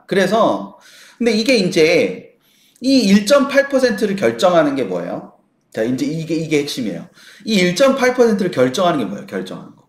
그래서 근데 이게 이제 이 1.8%를 결정하는 게 뭐예요? 자, 이제 이게 핵심이에요. 이 1.8%를 결정하는 게 뭐예요? 결정하는 거.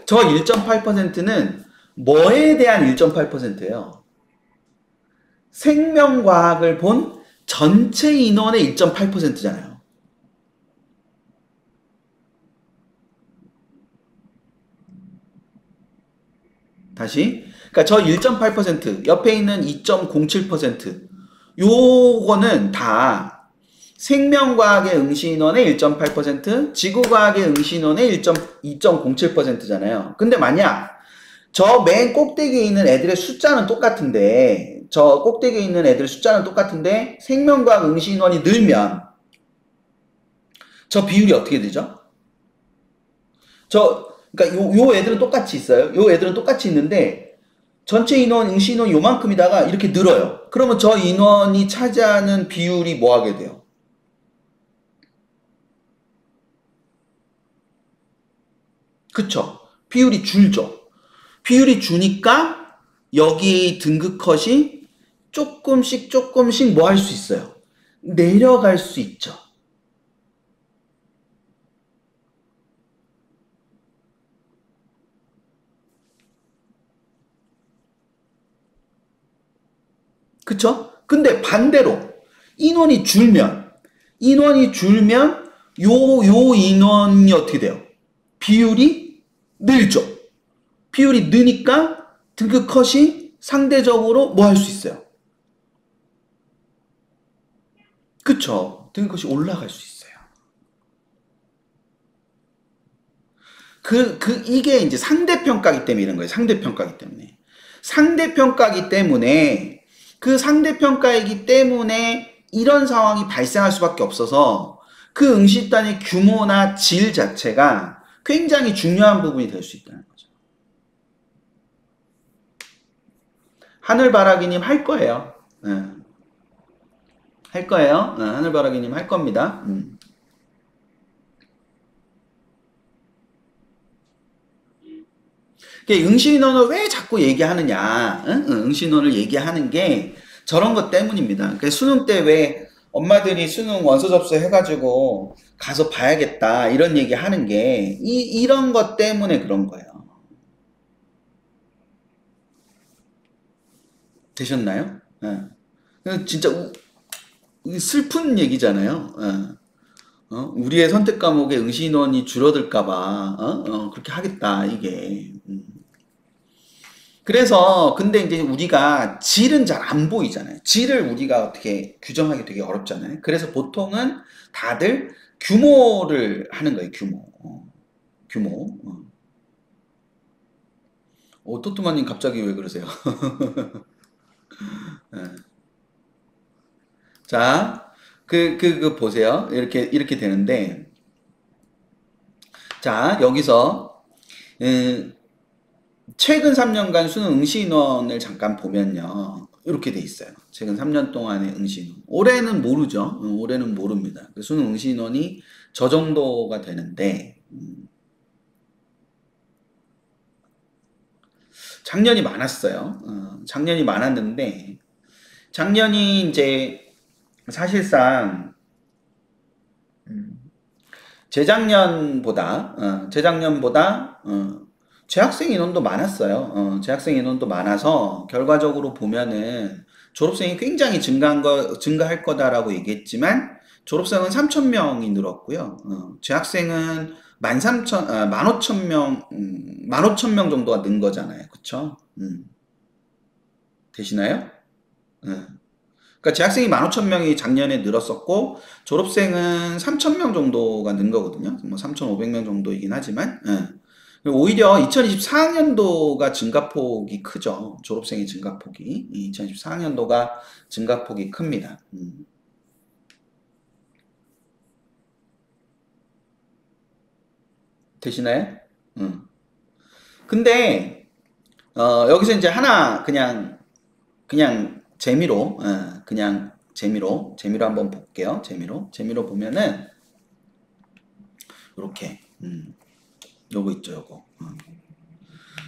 저 1.8%는 뭐에 대한 1.8%예요? 생명과학을 본 전체 인원의 1.8%잖아요. 다시. 그러니까 저 1.8%, 옆에 있는 2.07%, 요거는 다 생명과학의 응시 인원의 1.8%, 지구과학의 응시 인원의 2.07%잖아요. 근데 만약 저 맨 꼭대기에 있는 애들의 숫자는 똑같은데, 저 꼭대기에 있는 애들의 숫자는 똑같은데 생명과학 응시 인원이 늘면 저 비율이 어떻게 되죠? 그러니까 요 애들은 똑같이 있어요. 요 애들은 똑같이 있는데 전체 인원, 응시 인원이 요만큼이다가 이렇게 늘어요. 그러면 저 인원이 차지하는 비율이 뭐 하게 돼요? 그쵸? 비율이 줄죠. 비율이 주니까 여기 등급 컷이 조금씩 뭐 할 수 있어요? 내려갈 수 있죠. 그쵸? 근데 반대로 인원이 줄면 요 인원이 어떻게 돼요? 비율이 늘죠. 비율이 느니까 등급 컷이 상대적으로 뭐 할 수 있어요? 그쵸? 등급 컷이 올라갈 수 있어요. 이게 이제 상대평가기 때문에 이런 거예요. 상대평가기 때문에. 상대평가기 때문에 그 상대평가이기 때문에 이런 상황이 발생할 수밖에 없어서 그 응시단의 규모나 질 자체가 굉장히 중요한 부분이 될 수 있다는 거죠. 하늘바라기님 할 거예요. 할 거예요. 하늘바라기님 할 겁니다. 응시인원을 왜 자꾸 얘기하느냐? 응시인원을 얘기하는 게 저런 것 때문입니다. 수능 때 왜 엄마들이 수능 원서 접수 해가지고 가서 봐야겠다 이런 얘기 하는 게 이런 것 때문에 그런 거예요. 되셨나요? 진짜 슬픈 얘기잖아요. 우리의 선택 과목의 응시 인원이 줄어들까봐 그렇게 하겠다 이게. 그래서 근데 이제 우리가 질은 잘 안 보이잖아요. 질을 우리가 어떻게 규정하기 되게 어렵잖아요. 그래서 보통은 다들 규모를 하는 거예요. 규모. 규모. 토트마님 갑자기 왜 그러세요? 자, 보세요. 이렇게 되는데, 자, 여기서, 음, 최근 3년간 수능 응시 인원을 잠깐 보면요. 이렇게 돼 있어요. 최근 3년 동안의 응시 인원. 올해는 모르죠. 올해는 모릅니다. 수능 응시 인원이 저 정도가 되는데, 작년이 많았어요. 작년이 많았는데, 작년이 이제 사실상 재작년보다 재학생 인원도 많았어요. 재학생 인원도 많아서 결과적으로 보면은 졸업생이 굉장히 증가할 거다라고 얘기했지만 졸업생은 3,000명이 늘었고요. 재학생은 15,000명, 15,000명 정도가 는 거잖아요. 그쵸? 되시나요? 그러니까 재학생이 15,000명이 작년에 늘었었고 졸업생은 3,000명 정도가 는 거거든요. 뭐 3,500명 정도이긴 하지만 오히려 2024학년도가 증가폭이 크죠. 졸업생의 증가폭이 2024학년도가 증가폭이 큽니다. 되시나요? 근데 여기서 이제 하나 그냥 재미로 한번 볼게요. 재미로 보면은 이렇게 요거 있죠, 요거.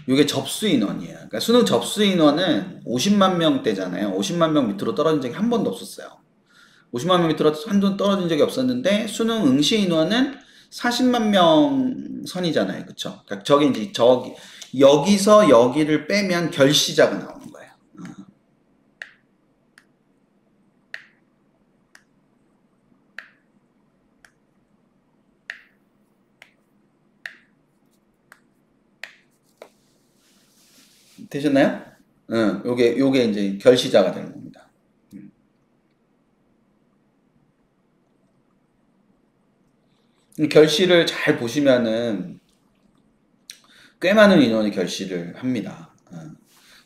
이게 접수 인원이에요. 그러니까 수능 접수 인원은 50만 명대잖아요. 50만 명 밑으로 떨어진 적이 한 번도 없었어요. 50만 명 밑으로 한 번 떨어진 적이 없었는데 수능 응시 인원은 40만 명 선이잖아요. 그쵸? 그러니까 저기 이제 여기서 여기를 빼면 결시자가 나오는 거예요. 되셨나요? 응, 요게 이제 결시자가 되는 겁니다. 결시를 잘 보시면은 꽤 많은 인원이 결시를 합니다.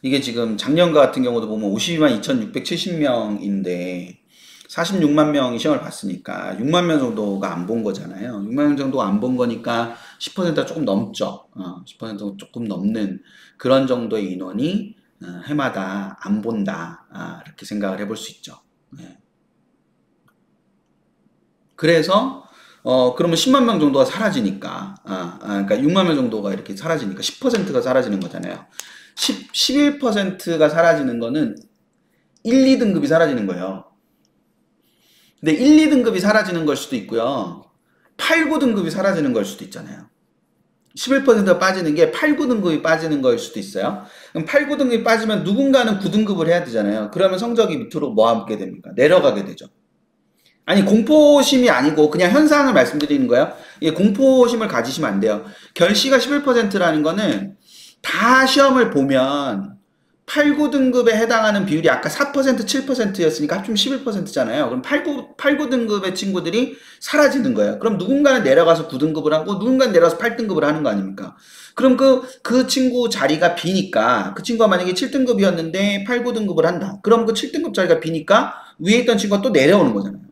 이게 지금 작년과 같은 경우도 보면 52만 2,670명인데 46만 명이 시험을 봤으니까 6만 명 정도가 안 본 거잖아요. 6만 명 정도 안 본 거니까 10%가 조금 넘죠. 10%가 조금 넘는 그런 정도의 인원이 해마다 안 본다. 이렇게 생각을 해볼 수 있죠. 네. 그래서 그러면 10만 명 정도가 사라지니까 그러니까 6만 명 정도가 이렇게 사라지니까 10%가 사라지는 거잖아요. 11%가 사라지는 거는 1, 2등급이 사라지는 거예요. 근데 1, 2등급이 사라지는 걸 수도 있고요. 8, 9등급이 사라지는 걸 수도 있잖아요. 11%가 빠지는 게 8, 9등급이 빠지는 걸 수도 있어요. 그럼 8, 9등급이 빠지면 누군가는 9등급을 해야 되잖아요. 그러면 성적이 밑으로 뭐 하게 됩니까? 내려가게 되죠. 아니 공포심이 아니고 그냥 현상을 말씀드리는 거예요. 예, 공포심을 가지시면 안 돼요. 결시가 11%라는 거는 다 시험을 보면 8, 9등급에 해당하는 비율이 아까 4%, 7%였으니까 합치면 11%잖아요. 그럼 8, 9등급의 친구들이 사라지는 거예요. 그럼 누군가는 내려가서 9등급을 하고 누군가는 내려가서 8등급을 하는 거 아닙니까? 그럼 그 친구 자리가 비니까 그 친구가 만약에 7등급이었는데 8, 9등급을 한다. 그럼 그 7등급 자리가 비니까 위에 있던 친구가 또 내려오는 거잖아요.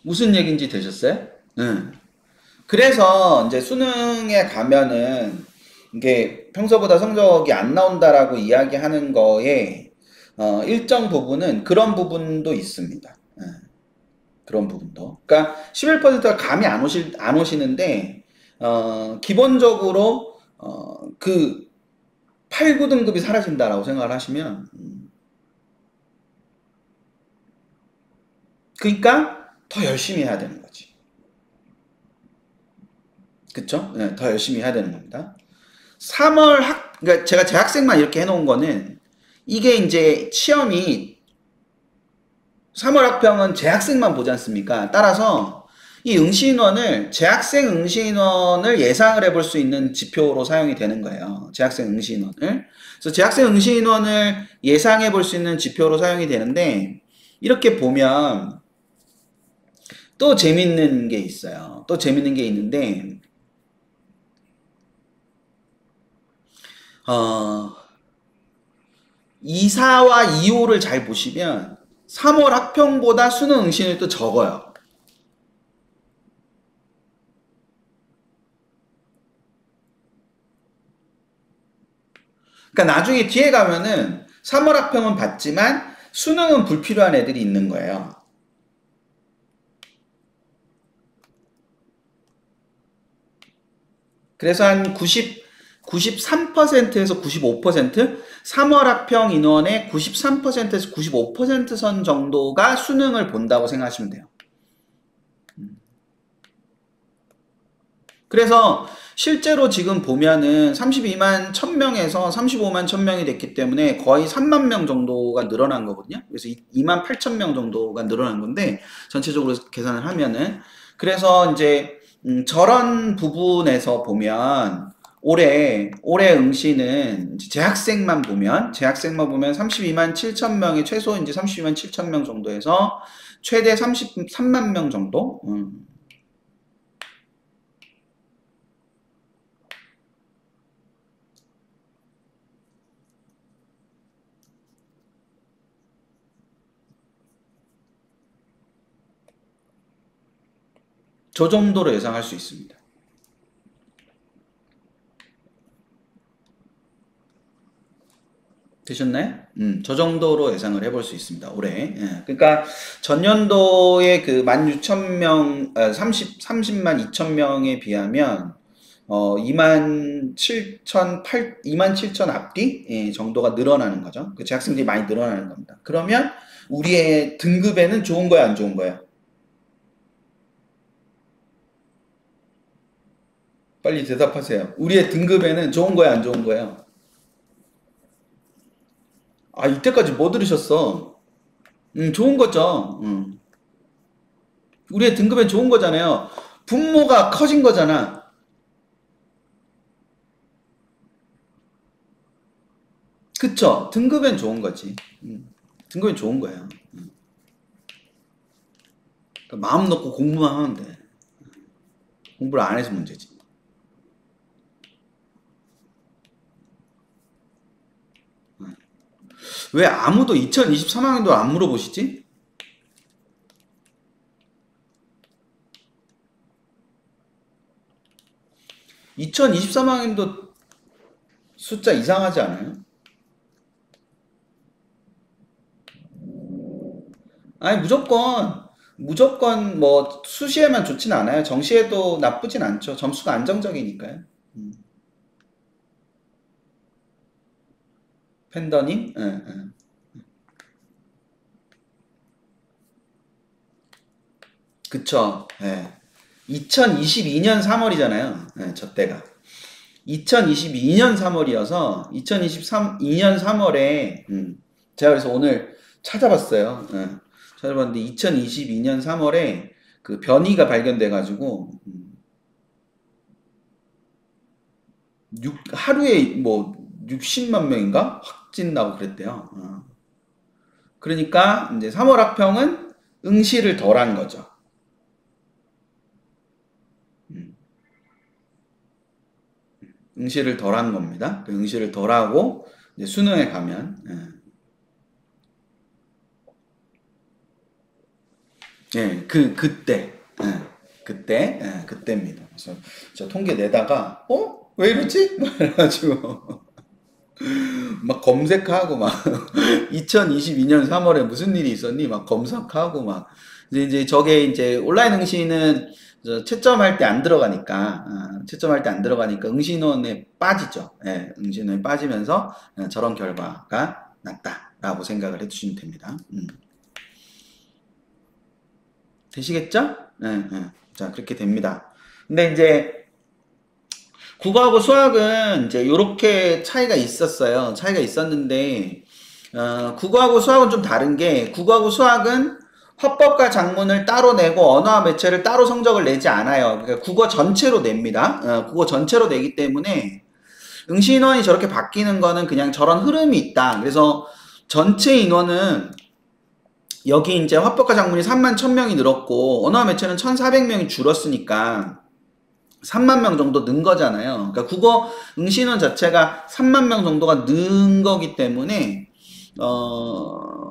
무슨 얘기인지 되셨어요? 응. 그래서 이제 수능에 가면은 이게 평소보다 성적이 안 나온다라고 이야기하는 거에 일정 부분은 그런 부분도 있습니다. 그런 부분도. 그러니까 11%가 감이 안 오시는데 기본적으로 그 8, 9등급이 사라진다라고 생각을 하시면 그러니까 더 열심히 해야 되는 거지. 그쵸? 네, 더 열심히 해야 되는 겁니다. 그러니까 제가 재학생만 이렇게 해놓은 거는 이게 이제 시험이 3월 학평은 재학생만 보지 않습니까? 따라서 이 응시인원을 재학생 응시인원을 예상을 해볼 수 있는 지표로 사용이 되는 거예요. 재학생 응시인원을. 그래서 재학생 응시인원을 예상해 볼 수 있는 지표로 사용이 되는데 이렇게 보면 또 재밌는 게 있어요. 또 재밌는 게 있는데 어, 2사와 2호를 잘 보시면 3월 학평보다 수능 응시율이 또 적어요. 그러니까 나중에 뒤에 가면은 3월 학평은 받지만 수능은 불필요한 애들이 있는 거예요. 그래서 한 93%에서 95%, 3월 학평 인원의 93%에서 95%선 정도가 수능을 본다고 생각하시면 돼요. 그래서 실제로 지금 보면은 32만 1000명에서 35만 1000명이 됐기 때문에 거의 3만 명 정도가 늘어난 거거든요. 그래서 2만 8천 명 정도가 늘어난 건데 전체적으로 계산을 하면은 그래서 이제 저런 부분에서 보면 올해 응시는 재학생만 보면 32만 7천 명이 최소 이제 32만 7천 명 정도에서 최대 33만 명 정도. 저 정도로 예상할 수 있습니다. 되셨나요? 저 정도로 예상을 해볼 수 있습니다. 올해. 예. 그러니까 전년도에 그 16,000명, 30만 2천 명에 비하면 2만 2만 7천 앞뒤 정도가 늘어나는 거죠. 그 재학생들이 많이 늘어나는 겁니다. 그러면 우리의 등급에는 좋은 거야, 안 좋은 거야? 빨리 대답하세요. 우리의 등급에는 좋은 거야, 안 좋은 거야? 아, 이때까지 뭐 들으셨어? 좋은 거죠. 우리의 등급엔 좋은 거잖아요. 분모가 커진 거잖아. 그쵸? 등급엔 좋은 거지. 등급엔 좋은 거예요. 그러니까 마음 놓고 공부만 하면 돼. 공부를 안 해서 문제지. 왜 아무도 2023학년도 안 물어보시지? 2023학년도 숫자 이상하지 않아요? 아니 무조건 뭐 수시에만 좋진 않아요. 정시에도 나쁘진 않죠. 점수가 안정적이니까요. 음. 팬더님? 예, 예. 그쵸. 예. 2022년 3월이잖아요. 예, 저 때가. 2022년 3월이어서 2023년 3월에 제가 그래서 오늘 찾아봤어요. 예. 찾아봤는데 2022년 3월에 그 변이가 발견돼 가지고 하루에 뭐 60만 명인가 확진 나고 그랬대요. 그러니까 이제 3월 학평은 응시를 덜 한 거죠. 응시를 덜 한 겁니다. 그 응시를 덜 하고 이제 수능에 가면 예, 그때입니다. 그래서 저 통계 내다가 왜 이러지? 막 이래가지고 막 검색하고 막 2022년 3월에 무슨 일이 있었니? 막 검색하고 막 이제 저게 이제 온라인 응시는 채점할 때 안 들어가니까 채점할 때 안 들어가니까 응시인원에 빠지죠. 예, 응시인원에 빠지면서 저런 결과가 났다라고 생각을 해주시면 됩니다. 되시겠죠? 예, 예. 자, 그렇게 됩니다. 근데 이제 국어하고 수학은 이제 요렇게 차이가 있었어요. 차이가 있었는데 국어하고 수학은 좀 다른 게 국어하고 수학은 화법과 작문을 따로 내고 언어와 매체를 따로 성적을 내지 않아요. 그러니까 국어 전체로 냅니다. 국어 전체로 내기 때문에 응시 인원이 저렇게 바뀌는 거는 그냥 저런 흐름이 있다. 그래서 전체 인원은 여기 이제 화법과 작문이 3만 1000명이 늘었고 언어와 매체는 1400명이 줄었으니까 3만 명 정도 는 거잖아요. 그러니까 국어 응시인원 자체가 3만 명 정도가 는 거기 때문에 뭐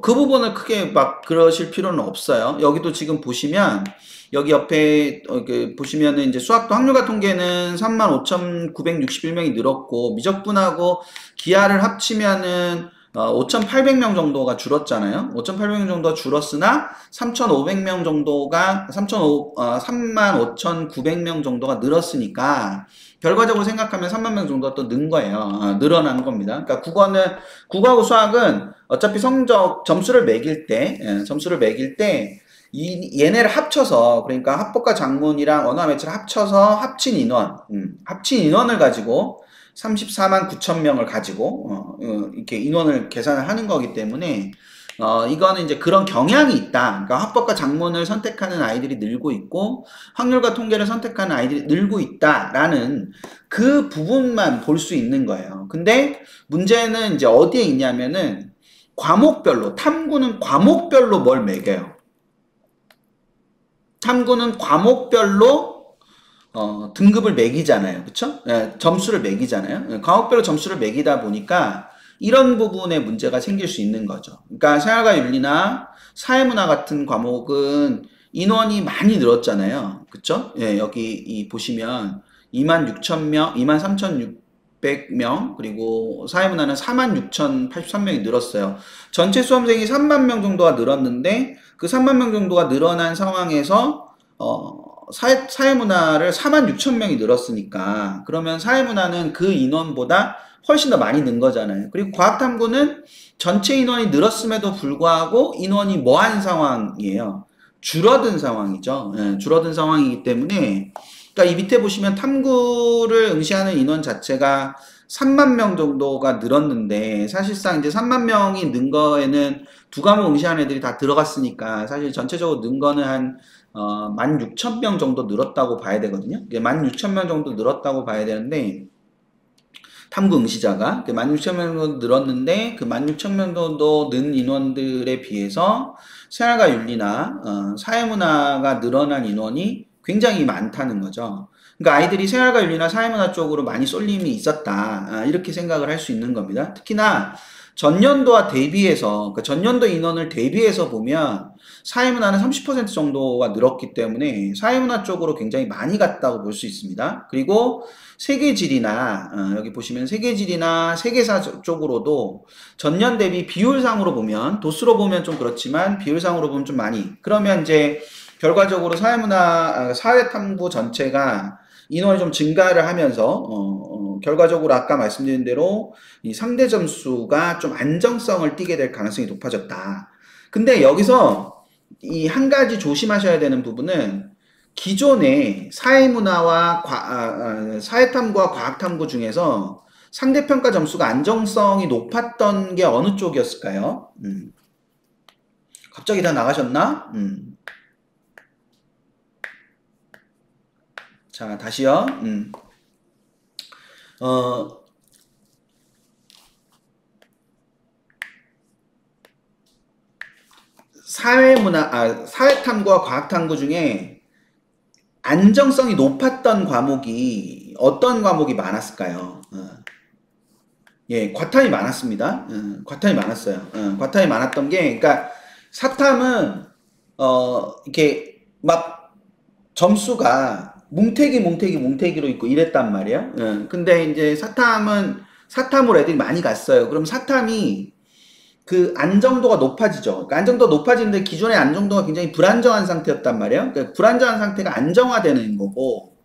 그 부분을 크게 막 그러실 필요는 없어요. 여기도 지금 보시면 여기 옆에 그 보시면은 이제 수학도 확률과 통계는 35,961명이 늘었고 미적분하고 기하를 합치면은 5,800명 정도가 줄었잖아요. 5,800명 정도가 줄었으나 3,500명 정도가 35,900명 정도가 늘었으니까 결과적으로 생각하면 3만 명 정도가 또 는 거예요. 늘어난 겁니다. 그러니까 국어하고 수학은 어차피 성적 점수를 매길 때 얘네를 합쳐서 그러니까 합법과 작문이랑 언어와 매체를 합쳐서 합친 인원을 가지고 34만 9천 명을 가지고 이렇게 인원을 계산을 하는 거기 때문에 이거는 이제 그런 경향이 있다. 그러니까 합법과 작문을 선택하는 아이들이 늘고 있고 확률과 통계를 선택하는 아이들이 늘고 있다라는 그 부분만 볼 수 있는 거예요. 근데 문제는 이제 어디에 있냐면은 과목별로 탐구는 과목별로 뭘 매겨요. 탐구는 과목별로 등급을 매기잖아요. 그쵸? 예, 점수를 매기잖아요. 예, 과목별로 점수를 매기다 보니까 이런 부분에 문제가 생길 수 있는 거죠. 그러니까 생활과 윤리나 사회문화 같은 과목은 인원이 많이 늘었잖아요. 그쵸? 예, 여기 보시면 2만 6천 명, 2만 3천 6,600명, 그리고 사회문화는 46,083명이 늘었어요. 전체 수험생이 3만 명 정도가 늘었는데 그 3만 명 정도가 늘어난 상황에서 사회문화를 4만 6천 명이 늘었으니까 그러면 사회문화는 그 인원보다 훨씬 더 많이 는 거잖아요. 그리고 과학탐구는 전체 인원이 늘었음에도 불구하고 인원이 뭐한 상황이에요. 줄어든 상황이죠. 예, 줄어든 상황이기 때문에 그러니까 이 밑에 보시면 탐구를 응시하는 인원 자체가 3만 명 정도가 늘었는데 사실상 이제 3만 명이 는 거에는 두 과목 응시하는 애들이 다 들어갔으니까 사실 전체적으로 는 거는 한 16,000명 정도 늘었다고 봐야 되거든요. 16,000명 정도 늘었다고 봐야 되는데 탐구 응시자가 16,000명 정도 늘었는데 그 16,000명 정도 는 인원들에 비해서 생활과 윤리나 사회문화가 늘어난 인원이 굉장히 많다는 거죠. 그러니까 아이들이 생활과 윤리나 사회문화 쪽으로 많이 쏠림이 있었다. 이렇게 생각을 할 수 있는 겁니다. 특히나 전년도와 대비해서, 그러니까 전년도 인원을 대비해서 보면 사회문화는 30% 정도가 늘었기 때문에 사회문화 쪽으로 굉장히 많이 갔다고 볼 수 있습니다. 그리고 세계지리나 여기 보시면 세계지리나 세계사 쪽으로도 전년 대비 비율상으로 보면 도수로 보면 좀 그렇지만 비율상으로 보면 좀 많이 그러면 이제 결과적으로 사회탐구 전체가 인원이 좀 증가를 하면서 결과적으로 아까 말씀드린 대로 이 상대 점수가 좀 안정성을 띠게 될 가능성이 높아졌다. 근데 여기서 이 한 가지 조심하셔야 되는 부분은 기존의 사회문화와 사회탐구와 과학탐구 중에서 상대평가 점수가 안정성이 높았던 게 어느 쪽이었을까요? 갑자기 다 나가셨나? 자, 다시요. 사회탐구와 과학탐구 중에 안정성이 높았던 과목이 어떤 과목이 많았을까요? 예, 과탐이 많았습니다. 과탐이 많았어요. 과탐이 많았던 게, 그러니까 사탐은 이렇게 막 점수가 뭉태기로 있고 이랬단 말이에요. 근데 이제 사탐으로 애들이 많이 갔어요. 그럼 사탐이 그 안정도가 높아지죠. 그러니까 안정도가 높아지는데 기존의 안정도가 굉장히 불안정한 상태였단 말이에요. 그러니까 불안정한 상태가 안정화되는 거고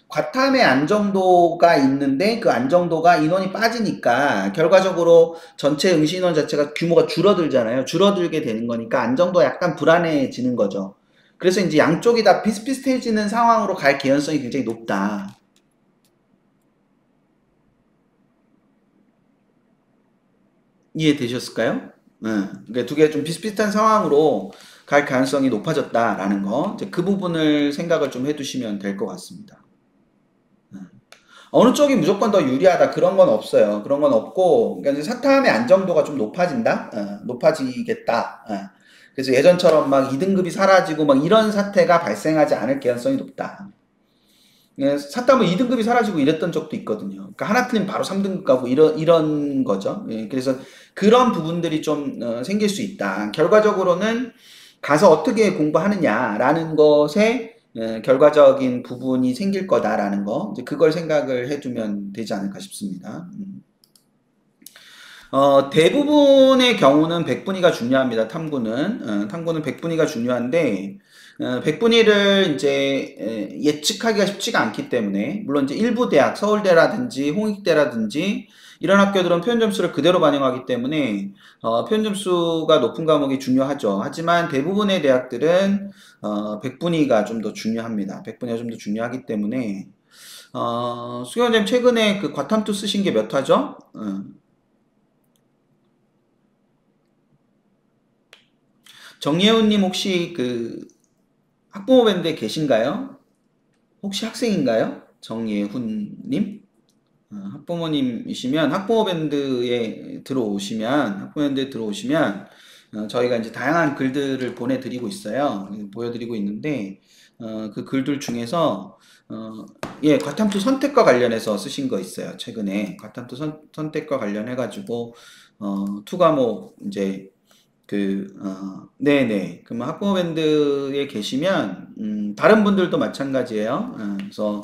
과탐의 안정도가 있는데 그 안정도가 인원이 빠지니까 결과적으로 전체 응시 인원 자체가 규모가 줄어들잖아요. 줄어들게 되는 거니까 안정도가 약간 불안해지는 거죠. 그래서 이제 양쪽이 다 비슷비슷해지는 상황으로 갈 개연성이 굉장히 높다. 이해되셨을까요? 그러니까 두 개 좀 비슷비슷한 상황으로 갈 가능성이 높아졌다라는 거. 이제 그 부분을 생각을 좀 해두시면 될 것 같습니다. 어느 쪽이 무조건 더 유리하다 그런 건 없어요. 그런 건 없고, 그러니까 이제 사탐의 안정도가 좀 높아진다, 높아지겠다. 그래서 예전처럼 막 2등급이 사라지고 막 이런 사태가 발생하지 않을 개연성이 높다. 예, 사탐은 2등급이 사라지고 이랬던 적도 있거든요. 그러니까 하나 틀리면 바로 3등급 가고 이런 거죠. 예, 그래서 그런 부분들이 좀 생길 수 있다. 결과적으로는 가서 어떻게 공부하느냐라는 것에 결과적인 부분이 생길 거다라는 거, 이제 그걸 생각을 해두면 되지 않을까 싶습니다. 대부분의 경우는 백분위가 중요합니다. 탐구는 백분위가 중요한데, 백분위를 이제 예측하기가 쉽지가 않기 때문에, 물론 이제 일부 대학, 서울대라든지 홍익대라든지 이런 학교들은 표현 점수를 그대로 반영하기 때문에 표현 점수가 높은 과목이 중요하죠. 하지만 대부분의 대학들은 백분위가 좀 더 중요합니다. 백분위가 좀 더 중요하기 때문에 수경원장님 최근에 그 과탐투 쓰신 게 몇 화죠? 정예훈님 혹시 그 학부모 밴드에 계신가요? 혹시 학생인가요? 정예훈님? 학부모님이시면 학부모 밴드에 들어오시면 저희가 이제 다양한 글들을 보내드리고 있어요. 보여드리고 있는데 그 글들 중에서 예, 과탐투 선택과 관련해서 쓰신 거 있어요. 최근에 과탐투 선택과 관련해 가지고 투 과목 이제 네네. 그럼 학부모 밴드에 계시면 다른 분들도 마찬가지예요. 그래서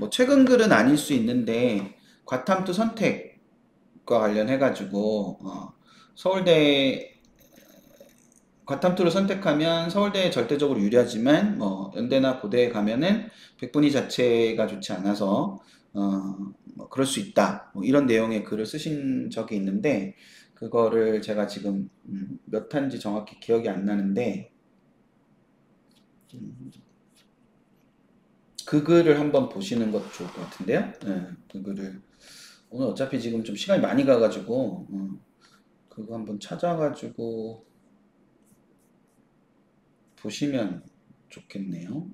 뭐 최근 글은 아닐 수 있는데 과탐투 선택과 관련해가지고 서울대 과탐투를 선택하면 서울대에 절대적으로 유리하지만 뭐 연대나 고대에 가면은 백분위 자체가 좋지 않아서 뭐 그럴 수 있다. 뭐 이런 내용의 글을 쓰신 적이 있는데 그거를 제가 지금 몇 탄지 정확히 기억이 안 나는데 그 글을 한번 보시는 것도 좋을 것 같은데요. 네, 그 글을 오늘 어차피 지금 좀 시간이 많이 가가지고 그거 한번 찾아가지고 보시면 좋겠네요.